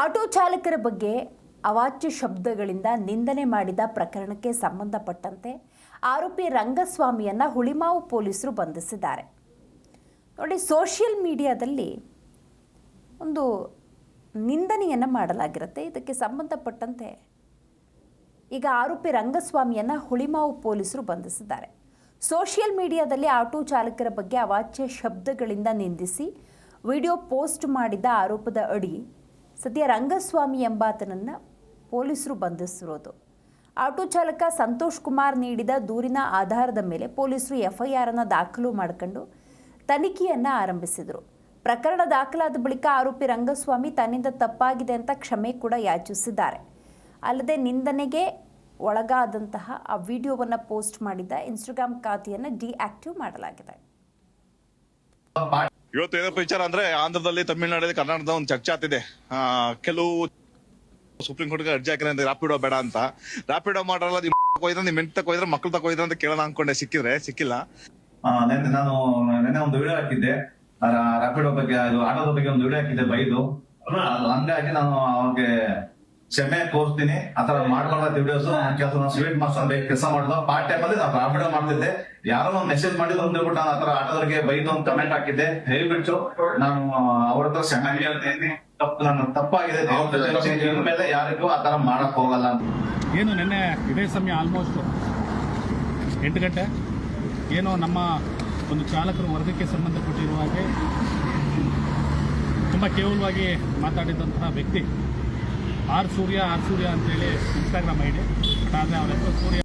Auto ಚಾಲಕರ ಬಗ್ಗೆ ಅವಾಚ್ಯ ಶಬ್ದಗಳಿಂದ ನಿಂದನೆ ಮಾಡಿದ ಪ್ರಕರಣಕ್ಕೆ ಸಂಬಂಧಪಟ್ಟಂತೆ ಆರೋಪಿ ರಂಗಸ್ವಾಮಿಯನ್ನು ಹುಳಿಮಾವು ಪೊಲೀಸರು ಬಂಧಿಸಿದ್ದಾರೆ. ನೋಡಿ, ಸೋಷಿಯಲ್ ಮೀಡಿಯಾದಲ್ಲಿ ಒಂದು ನಿಂದನೆಯನ್ನು ಮಾಡಲಾಗಿರುತ್ತೆ. ಇದಕ್ಕೆ ಸಂಬಂಧಪಟ್ಟಂತೆ ಈಗ ಆರೋಪಿ ರಂಗಸ್ವಾಮಿಯನ್ನು ಹುಳಿಮಾವು ಪೊಲೀಸರು ಬಂಧಿಸಿದ್ದಾರೆ. ಸೋಷಿಯಲ್ ಮೀಡಿಯಾದಲ್ಲಿ ಆಟೋ ಚಾಲಕರ ಬಗ್ಗೆ ಅವಾಚ್ಯ ಶಬ್ದಗಳಿಂದ ನಿಂದಿಸಿ ವಿಡಿಯೋ ಪೋಸ್ಟ್ ಮಾಡಿದ ಆರೋಪದ ಅಡಿ ಸದ್ಯ ರಂಗಸ್ವಾಮಿ ಎಂಬಾತನನ್ನು ಪೊಲೀಸರು ಬಂಧಿಸಿರೋದು. ಆಟೋ ಚಾಲಕ ಸಂತೋಷ್ ಕುಮಾರ್ ನೀಡಿದ ದೂರಿನ ಆಧಾರದ ಮೇಲೆ ಪೊಲೀಸರು FIR ಅನ್ನು ದಾಖಲು ಮಾಡಿಕೊಂಡು ತನಿಖೆಯನ್ನು ಆರಂಭಿಸಿದರು. ಪ್ರಕರಣ ದಾಖಲಾದ ಬಳಿಕ ಆರೋಪಿ ರಂಗಸ್ವಾಮಿ ತನ್ನಿಂದ ತಪ್ಪಾಗಿದೆ ಅಂತ ಕ್ಷಮೆ ಕೂಡ ಯಾಚಿಸಿದ್ದಾರೆ. ಅಲ್ಲದೆ ನಿಂದನೆಗೆ ಒಳಗಾದಂತಹ ಆ ವಿಡಿಯೋವನ್ನು ಪೋಸ್ಟ್ ಮಾಡಿದ ಇನ್ಸ್ಟಾಗ್ರಾಮ್ ಖಾತೆಯನ್ನು ಡಿಆಕ್ಟಿವ್ ಮಾಡಲಾಗಿದೆ. ಇವತ್ತು ಏನಪ್ಪ ವಿಚಾರ ಅಂದ್ರೆ, ಆಂಧ್ರದಲ್ಲಿ, ತಮಿಳುನಾಡಲ್ಲಿ, ಕರ್ನಾಟಕದ ಒಂದು ಚರ್ಚೆ ಆಗ್ತಿದೆ. ಕೆಲವು ಸುಪ್ರೀಂ ಕೋರ್ಟ್ಗೆ ಅರ್ಜಿ ಹಾಕಿದ್ರೆ ರಾಪಿಡೋ ಬೇಡ ಅಂತ. ರಾಪಿಡೋ ಮಾಡಲ್ಲ, ಹೋಯ್ದ್ರೆ ನಿಮ್ ಹೆಂಡತಿ ಹೋಯ್ದ್ರೆ ಮಕ್ಳು ತಗೋಯ್ದ್ರೆ ಅಂತ ಕೇಳೋಣ ಅನ್ಕೊಂಡೆ, ಸಿಕ್ಕಿಲ್ಲ. ನಾನು ನೆನ್ನೆ ಒಂದು ವಿಡಿಯೋ ಹಾಕಿದ್ದೆ, ರಾಪಿಡೋ ಬಗ್ಗೆ, ಆಟೋದ ಬಗ್ಗೆ ಒಂದು ವಿಡಿಯೋ ಹಾಕಿದ್ದೆ ಬೈದು. ಹಂಗಾಗಿ ನಾನು ಅವ್ರಿಗೆ ಕ್ಷಮೆ ಕೋರ್ತೀನಿ. ಆತರ ಮಾಡ್ಬಾರ್ದ ವಿಡಿಯೋಸ್. ಕೆಲಸ ಸ್ವೀಟ್ ಮಾಸ್ಟರ್ ಕೆಲಸ ಮಾಡಿದ್ರು. ಪಾರ್ಟ್ ಟೈಮ್ ಅಲ್ಲಿ ನಾನು ರಾಪಿಡೋ ಮಾಡ್ತಿದ್ದೆ. ಯಾರೋ ಒಂದು ಮೆಸೇಜ್ ಮಾಡಿದ್ರು ಅಂತ ಹೇಳ್ಬಿಟ್ಟು ನಾನು ಆತರ ಆಟೋದವ್ರಿಗೆ ಬೈದು ಒಂದು ಕಮೆಂಟ್ ಹಾಕಿದ್ದೆ. ಹೇಳ್ಬಿಟ್ಟು ನಾನು ಅವ್ರ ಹತ್ರ ಕ್ಷಮೆ ಹೇಳ್ತೀನಿ. ನನ್ನ ತಪ್ಪಾಗಿದೆ, ಮೇಲೆ ಯಾರಿಗೂ ಆತರ ಮಾಡಕ್ ಹೋಗಲ್ಲ ಅಂತ. ಏನು ನಿನ್ನೆ ಇದೇ ಸಮಯ ಆಲ್ಮೋಸ್ಟ್ 8 ಗಂಟೆ ಏನು ನಮ್ಮ ಒಂದು ಚಾಲಕರು ವರ್ಗಕ್ಕೆ ಸಂಬಂಧಪಟ್ಟಿರುವ ಹಾಗೆ ತುಂಬ ಕೇವಲವಾಗಿ ಮಾತಾಡಿದಂತಹ ವ್ಯಕ್ತಿ ಆರ್ ಸೂರ್ಯ ಅಂತೇಳಿ ಇನ್ಸ್ಟಾಗ್ರಾಮ್ ID. ಆದರೆ ಅವರ ಹೆಸರು ಸೂರ್ಯ